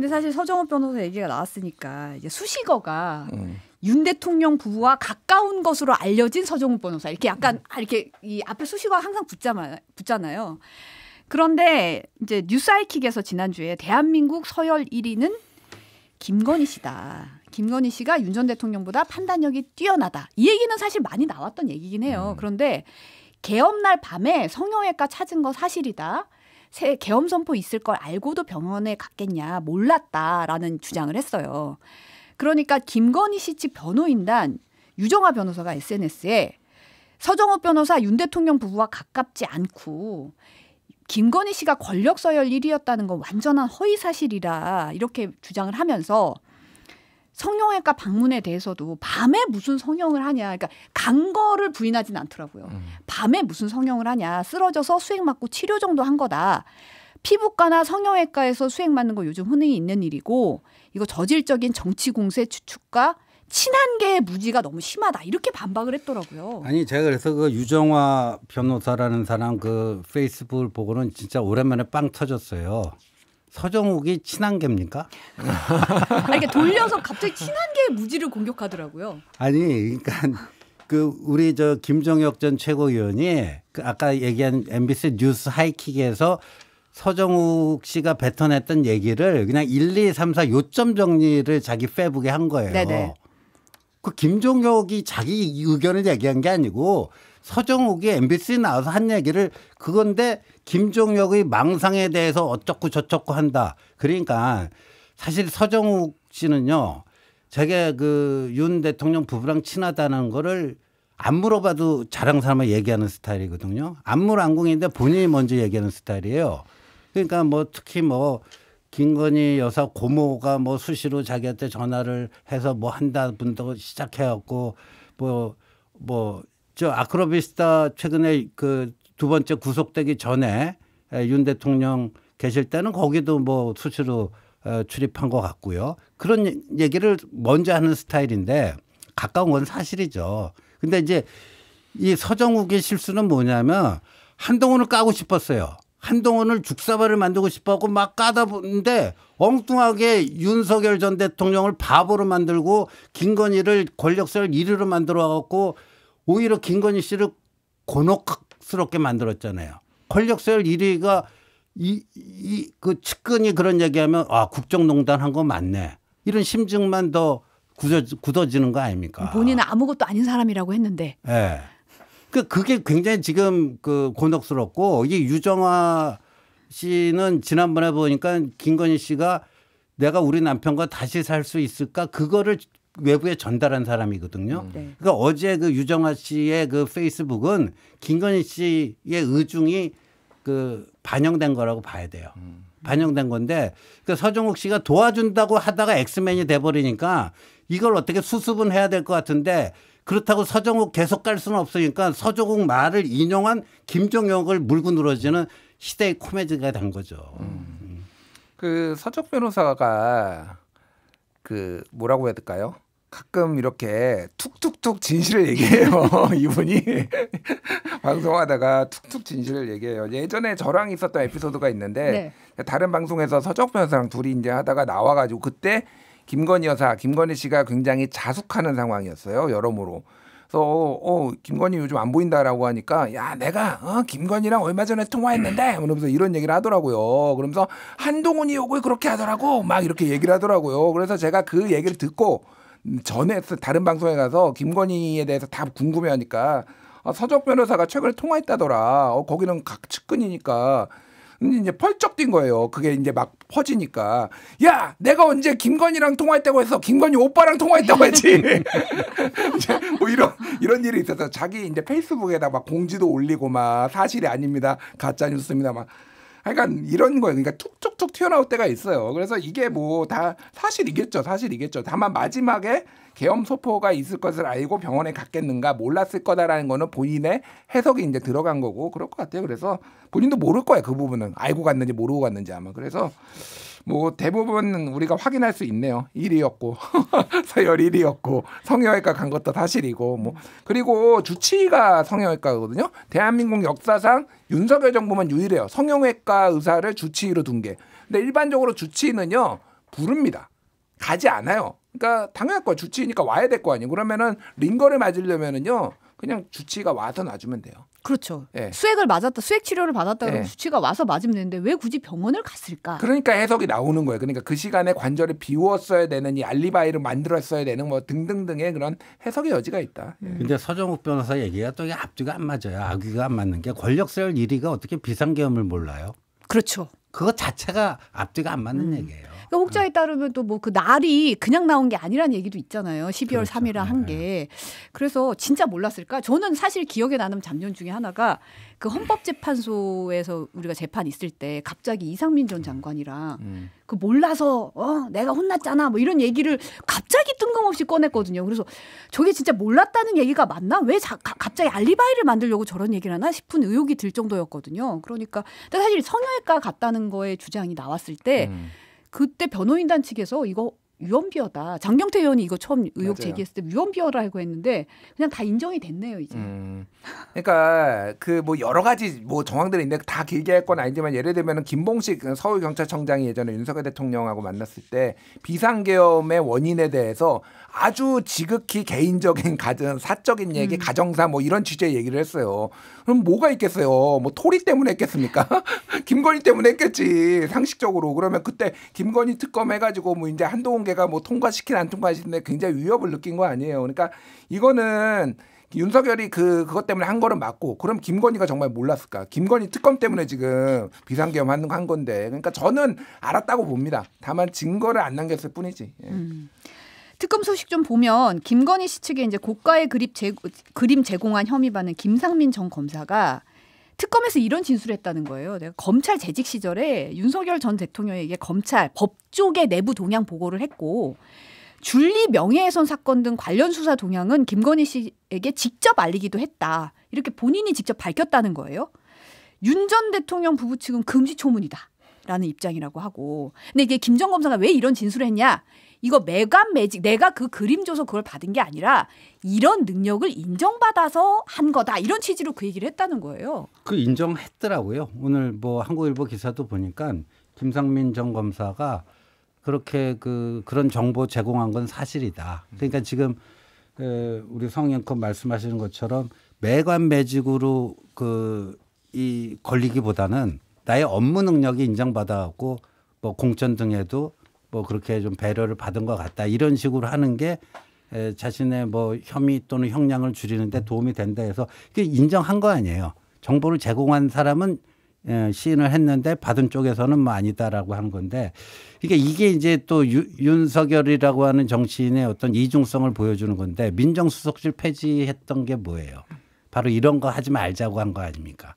근데 사실 서정호 변호사 얘기가 나왔으니까 이제 수식어가 윤 대통령 부부와 가까운 것으로 알려진 서정호 변호사 이렇게 약간 이렇게 이 앞에 수식어가 항상 붙잖아요. 그런데 이제 뉴스하이킥에서 지난주에 대한민국 서열 1위는 김건희 씨다. 김건희 씨가 윤 전 대통령보다 판단력이 뛰어나다. 이 얘기는 사실 많이 나왔던 얘기긴 해요. 그런데 계엄날 밤에 성형외과 찾은 거 사실이다. 새 계엄 선포 있을 걸 알고도 병원에 갔겠냐. 몰랐다라는 주장을 했어요. 그러니까 김건희 씨 측 변호인단 유정화 변호사가 SNS에 서정호 변호사 윤 대통령 부부와 가깝지 않고 김건희 씨가 권력 서열 1위였다는 건 완전한 허위 사실이라 이렇게 주장을 하면서 성형외과 방문에 대해서도 밤에 무슨 성형을 하냐. 그러니까 간 거를 부인하진 않더라고요. 밤에 무슨 성형을 하냐. 쓰러져서 수액 맞고 치료 정도 한 거다. 피부과나 성형외과에서 수액 맞는 거 요즘 흔히 있는 일이고 이거 저질적인 정치 공세 추측과 친한계의 무지가 너무 심하다. 이렇게 반박을 했더라고요. 아니 제가 그래서 그 유정화 변호사라는 사람 그 페이스북을 보고는 진짜 오랜만에 빵 터졌어요. 서정욱이 친한계입니까? 이렇게 돌려서 갑자기 친한계의 무지를 공격하더라고요. 아니 그러니까 그 우리 저 김종혁 전 최고위원이 그 아까 얘기한 MBC 뉴스 하이킥에서 서정욱 씨가 뱉어냈던 얘기를 그냥 1, 2, 3, 4 요점 정리를 자기 페이북에 한 거예요. 네네. 그 김종혁이 자기 의견을 얘기한 게 아니고 서정욱이 MBC에 나와서 한 얘기를 그건데 김종혁의 망상에 대해서 어쩌고 저쩌고 한다. 그러니까 사실 서정욱 씨는요. 자기가 그 윤 대통령 부부랑 친하다는 거를 안 물어봐도 자랑 삼아 얘기하는 스타일이거든요. 안물안궁인데 본인이 먼저 얘기하는 스타일이에요. 그러니까 뭐 특히 뭐 김건희 여사 고모가 뭐 수시로 자기한테 전화를 해서 뭐 한다 분도 시작해갖고 저 아크로비스타 최근에 그 두 번째 구속되기 전에 윤 대통령 계실 때는 거기도 뭐 수시로 출입한 것 같고요. 그런 얘기를 먼저 하는 스타일인데 가까운 건 사실이죠. 근데 이제 이 서정욱의 실수는 뭐냐면 한동훈을 까고 싶었어요. 한동훈을 죽사발을 만들고 싶어하고 막 까다 보는데 엉뚱하게 윤석열 전 대통령을 바보로 만들고 김건희를 권력설 1위로 만들어 갖고 오히려 김건희 씨를 곤혹스럽게 만들었잖아요. 권력설 1위가 그 측근이 그런 얘기하면 아 국정농단 한 거 맞네. 이런 심증만 더 굳어지는 거 아닙니까? 본인은 아무것도 아닌 사람이라고 했는데. 네. 그게 굉장히 지금 그 곤혹스럽고 이 유정화 씨는 지난번에 보니까 김건희 씨가 내가 우리 남편과 다시 살 수 있을까 그거를 외부에 전달한 사람이거든요. 네. 그러니까 어제 그 유정화 씨의 그 페이스북은 김건희 씨의 의중이 그 반영된 거라고 봐야 돼요. 반영된 건데 그 서정욱 씨가 도와준다고 하다가 엑스맨이 돼버리니까 이걸 어떻게 수습은 해야 될 것 같은데 그렇다고 서정욱 계속 갈 수는 없으니까 서정욱 말을 인용한 김종혁을 물고 늘어지는 시대의 코미디가 된 거죠. 그 서정 변호사가 그 뭐라고 해야 될까요? 가끔 이렇게 툭툭툭 진실을 얘기해요. 이분이 방송하다가 툭툭 진실을 얘기해요. 예전에 저랑 있었던 에피소드가 있는데 네. 다른 방송에서 서정 변호사랑 둘이 이제 하다가 나와가지고 그때 김건희 여사, 김건희 씨가 굉장히 자숙하는 상황이었어요. 여러모로. 그래서 김건희 요즘 안 보인다라고 하니까 야 내가 김건희랑 얼마 전에 통화했는데 그러면서 이런 얘기를 하더라고요. 그러면서 한동훈이 욕을 그렇게 하더라고 막 이렇게 얘기를 하더라고요. 그래서 제가 그 얘기를 듣고 전에 다른 방송에 가서 김건희에 대해서 다 궁금해하니까 서정 변호사가 최근에 통화했다더라. 거기는 각 측근이니까. 근데 이제 펄쩍 뛴 거예요. 그게 이제 막 퍼지니까. 야, 내가 언제 김건희랑 통화했다고 했어? 김건희 오빠랑 통화했다고 했지. 뭐 이런 일이 있어서 자기 이제 페이스북에다 막 공지도 올리고 막 사실이 아닙니다. 가짜 뉴스입니다. 막. 그러니까 이런 거예요. 그러니까 툭툭툭 튀어나올 때가 있어요. 그래서 이게 뭐 다 사실이겠죠. 다만 마지막에 계엄 소포가 있을 것을 알고 병원에 갔겠는가 몰랐을 거다라는 거는 본인의 해석이 이제 들어간 거고 그럴 것 같아요. 그래서 본인도 모를 거예요. 그 부분은 알고 갔는지 모르고 갔는지 아마. 그래서 뭐 대부분 우리가 확인할 수 있네요. 1위였고 서열 1위였고 성형외과 간 것도 사실이고 뭐 그리고 주치의가 성형외과거든요. 대한민국 역사상 윤석열 정부만 유일해요. 성형외과 의사를 주치의로 둔 게. 근데 일반적으로 주치의는요. 부릅니다. 가지 않아요. 그러니까 당연할 거야. 주치의니까 와야 될 거 아니에요. 그러면은 링거를 맞으려면은요. 그냥 주치의가 와서 놔주면 돼요. 그렇죠. 예. 수액을 맞았다, 수액 치료를 받았다 그러면 예. 주치의가 와서 맞으면 되는데 왜 굳이 병원을 갔을까? 그러니까 해석이 나오는 거예요. 그러니까 그 시간에 관절을 비웠어야 되는 이 알리바이를 만들었어야 되는 뭐 등등등의 그런 해석의 여지가 있다. 예. 근데 서정욱 변호사 얘기가 또 이게 앞뒤가 안 맞아요. 앞뒤가 안 맞는 게 권력세열 1위가 어떻게 비상계엄을 몰라요? 그렇죠. 그거 자체가 앞뒤가 안 맞는 얘기예요. 그러니까 혹자에 따르면 또 뭐 그 날이 그냥 나온 게 아니라는 얘기도 있잖아요. 12월 그렇죠. 3일에 한 게. 그래서 진짜 몰랐을까? 저는 사실 기억에 나는 장면 중에 하나가 그 헌법재판소에서 우리가 재판 있을 때 갑자기 이상민 전 장관이랑 그 몰라서 내가 혼났잖아 뭐 이런 얘기를 갑자기 뜬금없이 꺼냈거든요. 그래서 저게 진짜 몰랐다는 얘기가 맞나? 왜 갑자기 알리바이를 만들려고 저런 얘기를 하나 싶은 의혹이 들 정도였거든요. 그러니까 근데 사실 성형외과 갔다는 거에 주장이 나왔을 때 그때 변호인단 측에서 이거 유언비어다. 장경태 의원이 이거 처음 의혹 맞아요. 제기했을 때 유언비어라고 했는데 그냥 다 인정이 됐네요 이제. 그러니까 그 뭐 여러 가지 뭐 정황들이 있는데 다 길게 할 건 아니지만 예를 들면은 김봉식 서울경찰청장이 예전에 윤석열 대통령하고 만났을 때 비상계엄의 원인에 대해서 아주 지극히 개인적인 사적인 얘기, 가정사 뭐 이런 취지의 얘기를 했어요. 그럼 뭐가 있겠어요? 뭐 토리 때문에 했겠습니까? 김건희 때문에 했겠지 상식적으로. 그러면 그때 김건희 특검 해가지고 뭐 이제 한동훈계가 뭐 통과시킨 안 통과시키는데 굉장히 위협을 느낀 거 아니에요. 그러니까 이거는 윤석열이 그것 때문에 한 거는 맞고 그럼 김건희가 정말 몰랐을까? 김건희 특검 때문에 지금 비상계엄 한 건데 그러니까 저는 알았다고 봅니다. 다만 증거를 안 남겼을 뿐이지. 예. 특검 소식 좀 보면 김건희 씨 측에 이제 고가의 그림 제공한 혐의 받는 김상민 전 검사가 특검에서 이런 진술을 했다는 거예요. 내가 검찰 재직 시절에 윤석열 전 대통령에게 검찰 법조계 내부 동향 보고를 했고 줄리 명예훼손 사건 등 관련 수사 동향은 김건희 씨에게 직접 알리기도 했다. 이렇게 본인이 직접 밝혔다는 거예요. 윤 전 대통령 부부 측은 금시초문이다라는 입장이라고 하고. 근데 이게 김 전 검사가 왜 이런 진술을 했냐? 이거 매감 매직 내가 그 그림 줘서 그걸 받은 게 아니라 이런 능력을 인정받아서 한 거다. 이런 취지로 그 얘기를 했다는 거예요. 그 인정했더라고요. 오늘 뭐 한국일보 기사도 보니까 김상민 전 검사가 그렇게 그런 정보 제공한 건 사실이다. 그러니까 지금 우리 성앵커 말씀하시는 것처럼 매관 매직으로 이 걸리기보다는 나의 업무 능력이 인정받아갖고 뭐 공천 등에도 뭐 그렇게 좀 배려를 받은 것 같다. 이런 식으로 하는 게 자신의 뭐 혐의 또는 형량을 줄이는데 도움이 된다 해서 이게 인정한 거 아니에요. 정보를 제공한 사람은 시인을 했는데 받은 쪽에서는 뭐 아니다라고 하는 건데 이게 이제 또 윤석열이라고 하는 정치인의 어떤 이중성을 보여주는 건데 민정수석실 폐지했던 게 뭐예요? 바로 이런 거 하지 말자고 한 거 아닙니까?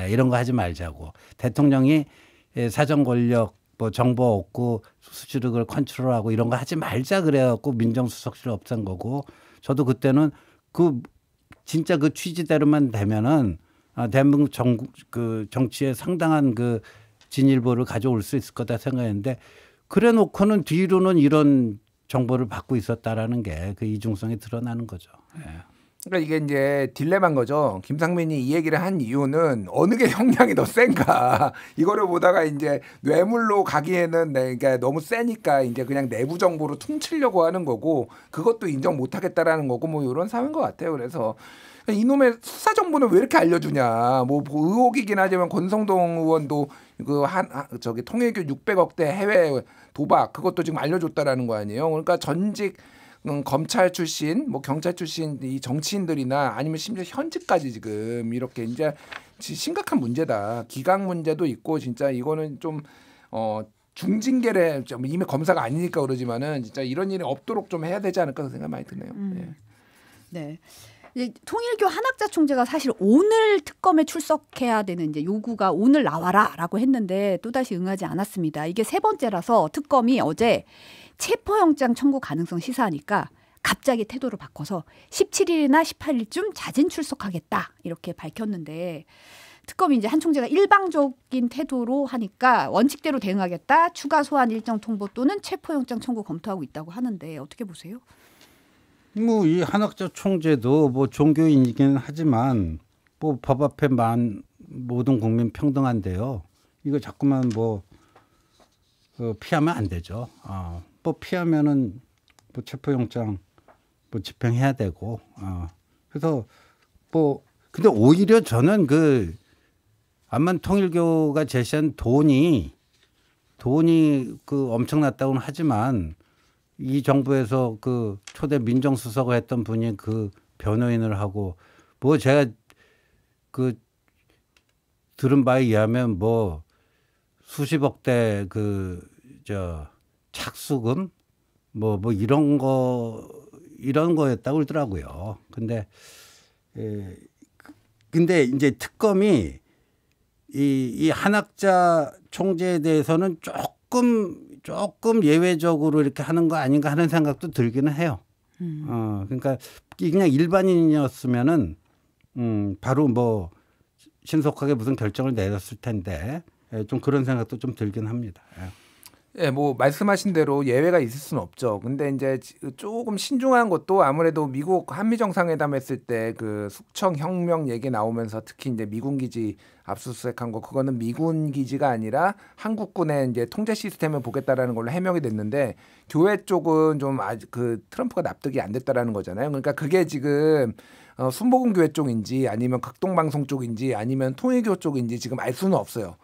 이런 거 하지 말자고. 대통령이 사정 권력 뭐 정보 얻고 수수료를 컨트롤하고 이런 거 하지 말자 그래갖고 민정수석실을 없앤 거고 저도 그때는 진짜 그 취지대로만 되면은 대한민국 정치에 상당한 그 진일보를 가져올 수 있을 거다 생각했는데 그래 놓고는 뒤로는 이런 정보를 받고 있었다라는 게 그 이중성이 드러나는 거죠. 그러니까 이게 이제 딜레마인 거죠. 김상민이 이 얘기를 한 이유는 어느 게 형량이 더 센가 이거를 보다가 이제 뇌물로 가기에는 그러니까 너무 세니까 이제 그냥 내부 정보로 퉁치려고 하는 거고 그것도 인정 못하겠다라는 거고 뭐 이런 상황인 것 같아요. 그래서 이놈의 수사 정보는 왜 이렇게 알려주냐. 뭐 의혹이긴 하지만 권성동 의원도 저기 통일교 600억대 해외 도박 그것도 지금 알려줬다라는 거 아니에요. 그러니까 전직 검찰 출신, 뭐 경찰 출신 이 정치인들이나 아니면 심지어 현직까지 지금 이렇게 이제 심각한 문제다. 기강 문제도 있고 진짜 이거는 좀 중징계를 이미 검사가 아니니까 그러지만은 진짜 이런 일이 없도록 좀 해야 되지 않을까 생각 많이 드네요. 네. 이제 통일교 한학자 총재가 사실 오늘 특검에 출석해야 되는 이제 요구가 오늘 나와라라고 했는데 또다시 응하지 않았습니다. 이게 세 번째라서 특검이 어제 체포영장 청구 가능성 시사하니까 갑자기 태도를 바꿔서 17일이나 18일쯤 자진 출석하겠다 이렇게 밝혔는데 특검이 이제 한 총재가 일방적인 태도로 하니까 원칙대로 대응하겠다. 추가 소환 일정 통보 또는 체포영장 청구 검토하고 있다고 하는데 어떻게 보세요? 뭐 이 한학자 총재도 뭐 종교인이긴 하지만 뭐 법 앞에 모든 국민 평등한데요. 이거 자꾸만 뭐 피하면 안 되죠. 뭐 피하면은 뭐 체포영장 뭐 집행해야 되고. 그래서 뭐 근데 오히려 저는 그 암만 통일교가 제시한 돈이 그 엄청났다고는 하지만 이 정부에서 그 초대 민정수석을 했던 분이 그 변호인을 하고 뭐 제가 그 들은 바에 의하면 뭐 수십억대 그 저 착수금 뭐 이런 거였다고 그러더라고요. 근데 이제 특검이 이 한학자 총재에 대해서는 조금 예외적으로 이렇게 하는 거 아닌가 하는 생각도 들기는 해요. 그러니까 그냥 일반인이었으면은 바로 뭐 신속하게 무슨 결정을 내렸을 텐데 좀 그런 생각도 좀 들긴 합니다. 예, 뭐 말씀하신 대로 예외가 있을 수는 없죠. 근데 이제 조금 신중한 것도 아무래도 미국 한미 정상회담 했을 때 그 숙청 혁명 얘기 나오면서 특히 이제 미군 기지 압수수색한 거 그거는 미군 기지가 아니라 한국군의 이제 통제 시스템을 보겠다라는 걸로 해명이 됐는데 교회 쪽은 좀 아직 그 트럼프가 납득이 안 됐다라는 거잖아요. 그러니까 그게 지금 순복음교회 쪽인지 아니면 극동방송 쪽인지 아니면 통일교 쪽인지 지금 알 수는 없어요.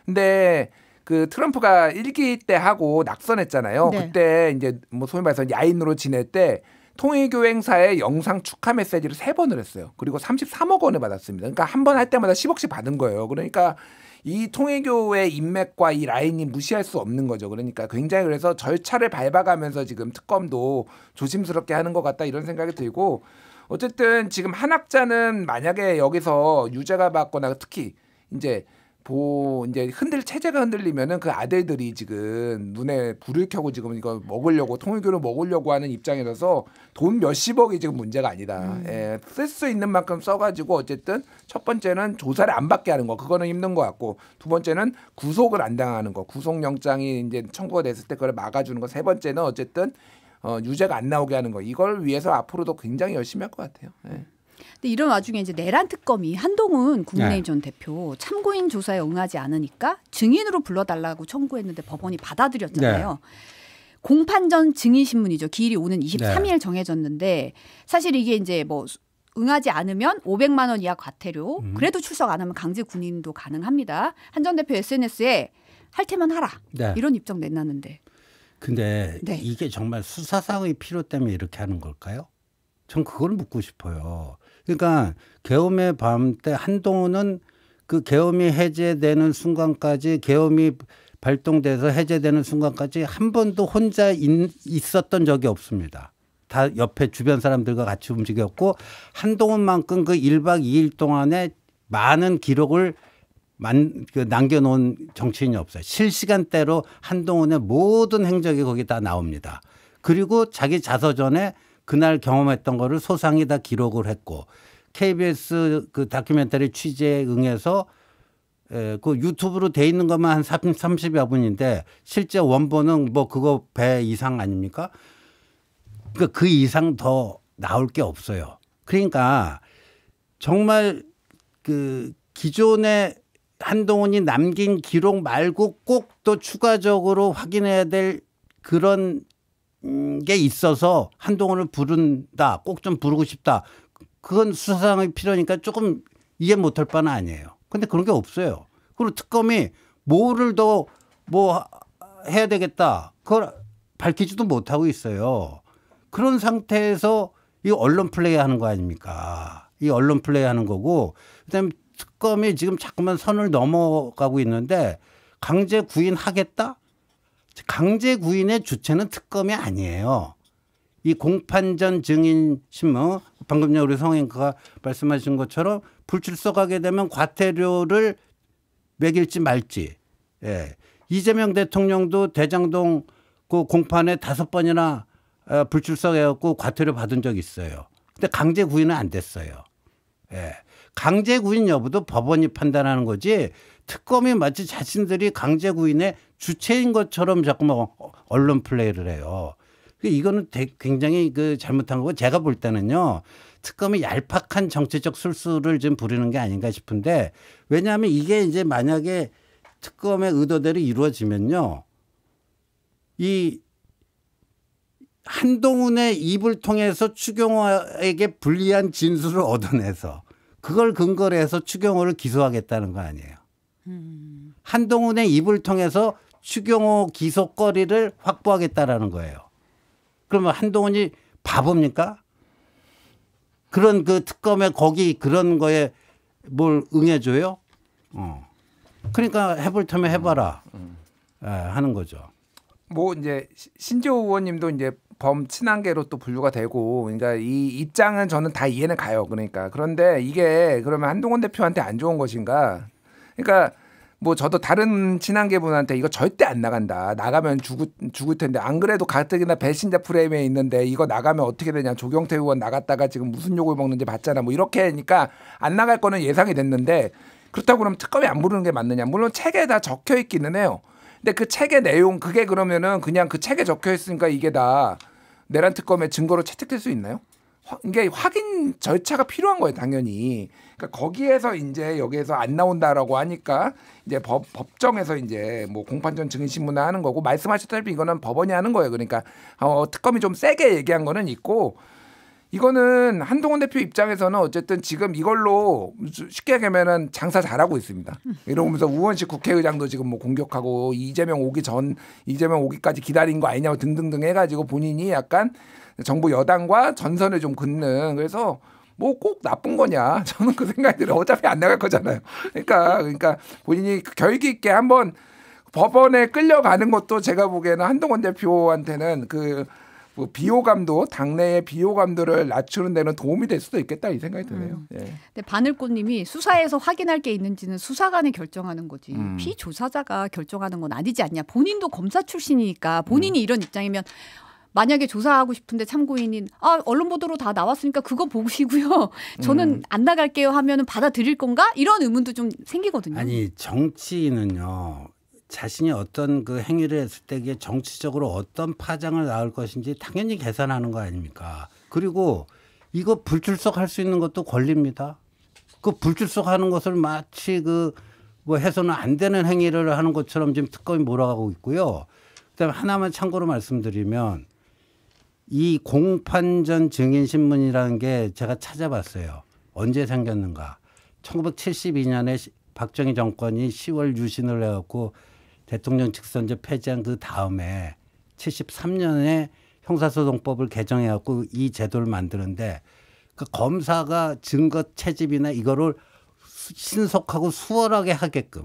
근데 그 트럼프가 일기 때 하고 낙선했잖아요. 네. 그때 이제 뭐 소위 말해서 야인으로 지낼 때 통일교 행사에 영상 축하 메시지를 3번을 했어요. 그리고 33억 원을 받았습니다. 그러니까 한 번 할 때마다 10억씩 받은 거예요. 그러니까 이 통일교의 인맥과 이 라인이 무시할 수 없는 거죠. 그러니까 굉장히 그래서 절차를 밟아가면서 지금 특검도 조심스럽게 하는 것 같다 이런 생각이 들고 어쨌든 지금 한학자는 만약에 여기서 유죄가 받거나 특히 이제 체제가 흔들리면은 그 아들들이 지금 눈에 불을 켜고 지금 이거 먹으려고 통일교를 먹으려고 하는 입장이라서 돈 몇십억이 지금 문제가 아니다. 쓸 수 있는 만큼 써가지고 어쨌든 첫 번째는 조사를 안 받게 하는 거 그거는 힘든 것 같고 두 번째는 구속을 안 당하는 거 구속영장이 이제 청구가 됐을 때 그걸 막아주는 거 세 번째는 어쨌든 유죄가 안 나오게 하는 거 이걸 위해서 앞으로도 굉장히 열심히 할 것 같아요. 근데 이런 와중에 이제 내란 특검이 한동훈 국민의힘 네. 전 대표 참고인 조사에 응하지 않으니까 증인으로 불러달라고 청구했는데 법원이 받아들였잖아요. 네. 공판 전 증인 신문이죠. 기일이 오는 23일 네. 정해졌는데 사실 이게 이제 뭐 응하지 않으면 500만 원 이하 과태료, 그래도 출석 안 하면 강제 군인도 가능합니다. 한 전 대표 SNS에 할 테면 하라 네. 이런 입장 내놨는데. 근데 네. 이게 정말 수사상의 필요 때문에 이렇게 하는 걸까요? 전 그걸 묻고 싶어요. 그러니까 계엄의 밤 때 한동훈은 그 계엄이 해제되는 순간까지 계엄이 발동돼서 해제되는 순간까지 한 번도 혼자 있었던 적이 없습니다. 다 옆에 주변 사람들과 같이 움직였고 한동훈만큼 그 1박 2일 동안에 많은 기록을 남겨놓은 정치인이 없어요. 실시간대로 한동훈의 모든 행적이 거기 다 나옵니다. 그리고 자기 자서전에 그날 경험했던 거를 소상히 다 기록을 했고 KBS 그 다큐멘터리 취재에 응해서 그 유튜브로 돼 있는 것만 한 30여 분인데 실제 원본은 뭐 그거 배 이상 아닙니까? 그러니까 그 이상 더 나올 게 없어요. 그러니까 정말 그 기존에 한동훈이 남긴 기록 말고 꼭 또 추가적으로 확인해야 될 그런 게 있어서 한동훈을 부른다. 꼭 좀 부르고 싶다. 그건 수사상의 필요니까 조금 이해 못할 바는 아니에요. 근데 그런 게 없어요. 그리고 특검이 뭐를 더 뭐 해야 되겠다. 그걸 밝히지도 못하고 있어요. 그런 상태에서 이 언론 플레이 하는 거 아닙니까? 이 언론 플레이 하는 거고 그다음에 특검이 지금 자꾸만 선을 넘어가고 있는데 강제 구인하겠다? 강제 구인의 주체는 특검이 아니에요. 이 공판 전 증인 신문 방금 우리 성앵커가 말씀하신 것처럼 불출석하게 되면 과태료를 매길지 말지. 예. 이재명 대통령도 대장동 그 공판에 5번이나 불출석해갖고 과태료 받은 적이 있어요. 근데 강제 구인은 안 됐어요. 예. 강제 구인 여부도 법원이 판단하는 거지 특검이 마치 자신들이 강제 구인의 주체인 것처럼 자꾸만 언론 플레이를 해요. 이거는 굉장히 그 잘못한 거고 제가 볼 때는요. 특검이 얄팍한 정치적 술수를 좀 부리는 게 아닌가 싶은데 왜냐하면 이게 이제 만약에 특검의 의도대로 이루어지면요. 이 한동훈의 입을 통해서 추경호에게 불리한 진술을 얻어내서 그걸 근거로 해서 추경호를 기소하겠다는 거 아니에요. 한동훈의 입을 통해서 추경호 기소거리를 확보하겠다라는 거예요. 그러면 한동훈이 바보입니까? 그런 그 특검에 거기 그런 거에 뭘 응해줘요? 그러니까 해볼 테면 해봐라 하는 거죠. 뭐 이제 신지호 의원님도 이제 범친한계로 또 분류가 되고, 그러니까 이 입장은 저는 다 이해는 가요. 그러니까 그런데 이게 그러면 한동훈 대표한테 안 좋은 것인가? 그러니까 뭐 저도 다른 친한계 분한테 이거 절대 안 나간다. 나가면 죽을 텐데 안 그래도 가뜩이나 배신자 프레임에 있는데 이거 나가면 어떻게 되냐. 조경태 의원 나갔다가 지금 무슨 욕을 먹는지 봤잖아. 뭐 이렇게 하니까 안 나갈 거는 예상이 됐는데 그렇다고 그러면 특검이 안 부르는 게 맞느냐. 물론 책에 다 적혀 있기는 해요. 근데 그 책의 내용 그게 그러면은 그냥 그 책에 적혀 있으니까 이게 다 내란 특검의 증거로 채택될 수 있나요? 이게 확인 절차가 필요한 거예요, 당연히. 그러니까 거기에서 이제 여기에서 안 나온다라고 하니까 이제 법정에서 이제 뭐 공판전 증인 신문을 하는 거고, 말씀하셨다시피 이거는 법원이 하는 거예요. 그러니까 특검이 좀 세게 얘기한 거는 있고, 이거는 한동훈 대표 입장에서는 어쨌든 지금 이걸로 쉽게 얘기하면은 장사 잘하고 있습니다. 이러면서 우원식 국회의장도 지금 뭐 공격하고 이재명 오기까지 기다린 거 아니냐고 등등등 해가지고 본인이 약간 정부 여당과 전선을 좀 긋는, 그래서 뭐 꼭 나쁜 거냐 저는 그 생각이 들어요. 어차피 안 나갈 거잖아요. 그러니까 본인이 결기 있게 한번 법원에 끌려가는 것도 제가 보기에는 한동훈 대표한테는 뭐 비호감도, 당내의 비호감도를 낮추는 데는 도움이 될 수도 있겠다 이 생각이 드네요. 예. 근데 바늘꽃님이 수사에서 확인할 게 있는지는 수사관이 결정하는 거지 피조사자가 결정하는 건 아니지 않냐. 본인도 검사 출신이니까 본인이 이런 입장이면 만약에 조사하고 싶은데 참고인이 언론 보도로 다 나왔으니까 그거 보시고요. 저는 안 나갈게요 하면은 받아들일 건가? 이런 의문도 좀 생기거든요. 아니 정치인은요. 자신이 어떤 그 행위를 했을 때 이게 정치적으로 어떤 파장을 낳을 것인지 당연히 계산하는 거 아닙니까? 그리고 이거 불출석할 수 있는 것도 권리입니다. 그 불출석하는 것을 마치 뭐 해서는 안 되는 행위를 하는 것처럼 지금 특검이 몰아가고 있고요. 그다음에 하나만 참고로 말씀드리면 이 공판전 증인신문이라는 게 제가 찾아봤어요. 언제 생겼는가? 1972년에 박정희 정권이 10월 유신을 해갖고 대통령 직선제 폐지한 그 다음에 73년에 형사소송법을 개정해갖고 이 제도를 만드는데 그 검사가 증거 채집이나 이거를 신속하고 수월하게 하게끔.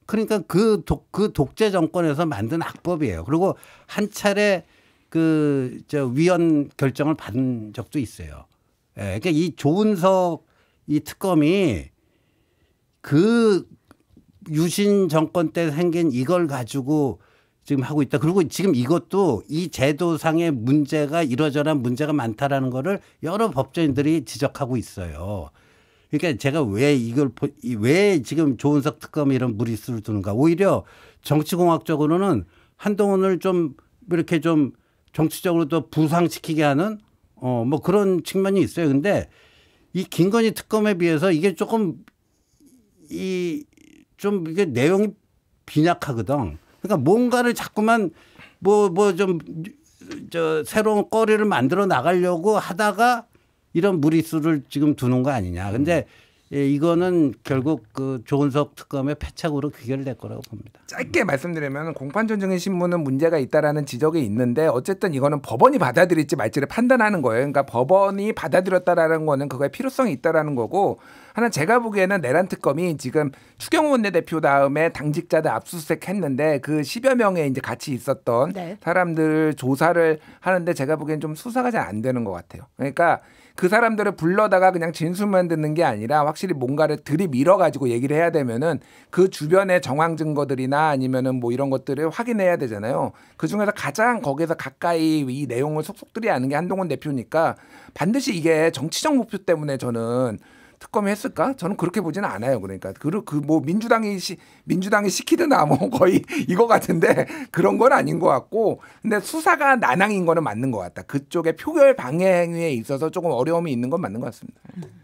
그러니까 그 독재 정권에서 만든 악법이에요. 그리고 한 차례 위원 결정을 받은 적도 있어요. 예, 그러니까 이 조은석 이 특검이 그 유신 정권 때 생긴 이걸 가지고 지금 하고 있다. 그리고 지금 이것도 이 제도상의 문제가 이러저러한 문제가 많다라는 거를 여러 법조인들이 지적하고 있어요. 그러니까 제가 왜 지금 조은석 특검이 이런 무리수를 두는가. 오히려 정치공학적으로는 한동훈을 좀 이렇게 좀 정치적으로 또 부상시키게 하는 뭐 그런 측면이 있어요. 근데 이 김건희 특검에 비해서 이게 이게 내용이 빈약하거든. 그러니까 뭔가를 자꾸만 새로운 거리를 만들어 나가려고 하다가 이런 무리수를 지금 두는 거 아니냐. 근데 이거는 결국 그 조은석 특검의 패착으로 귀결될 거라고 봅니다. 짧게 말씀드리면 공판전 증인 신문은 문제가 있다라는 지적이 있는데 어쨌든 이거는 법원이 받아들일지 말지를 판단하는 거예요. 그러니까 법원이 받아들였다라는 거는 그거에 필요성이 있다라는 거고, 하나 제가 보기에는 내란 특검이 지금 추경호 원내대표 다음에 당직자들 압수수색했는데 그 10여 명에 이제 같이 있었던 사람들 조사를 하는데 제가 보기엔 좀 수사가 잘 안 되는 것 같아요. 그러니까 그 사람들을 불러다가 그냥 진술만 듣는 게 아니라 확실히 뭔가를 들이밀어 가지고 얘기를 해야 되면은 그 주변의 정황 증거들이나 아니면은 뭐 이런 것들을 확인해야 되잖아요. 그 중에서 가장 거기서 가까이 이 내용을 속속들이 아는 게 한동훈 대표니까 반드시 이게 정치적 목표 때문에 저는 특검이 했을까? 저는 그렇게 보지는 않아요. 그러니까 뭐 민주당이 시키든 뭐 거의 이거 같은데 그런 건 아닌 것 같고, 근데 수사가 난항인 거는 맞는 것 같다. 그쪽에 표결 방해 행위에 있어서 조금 어려움이 있는 건 맞는 것 같습니다.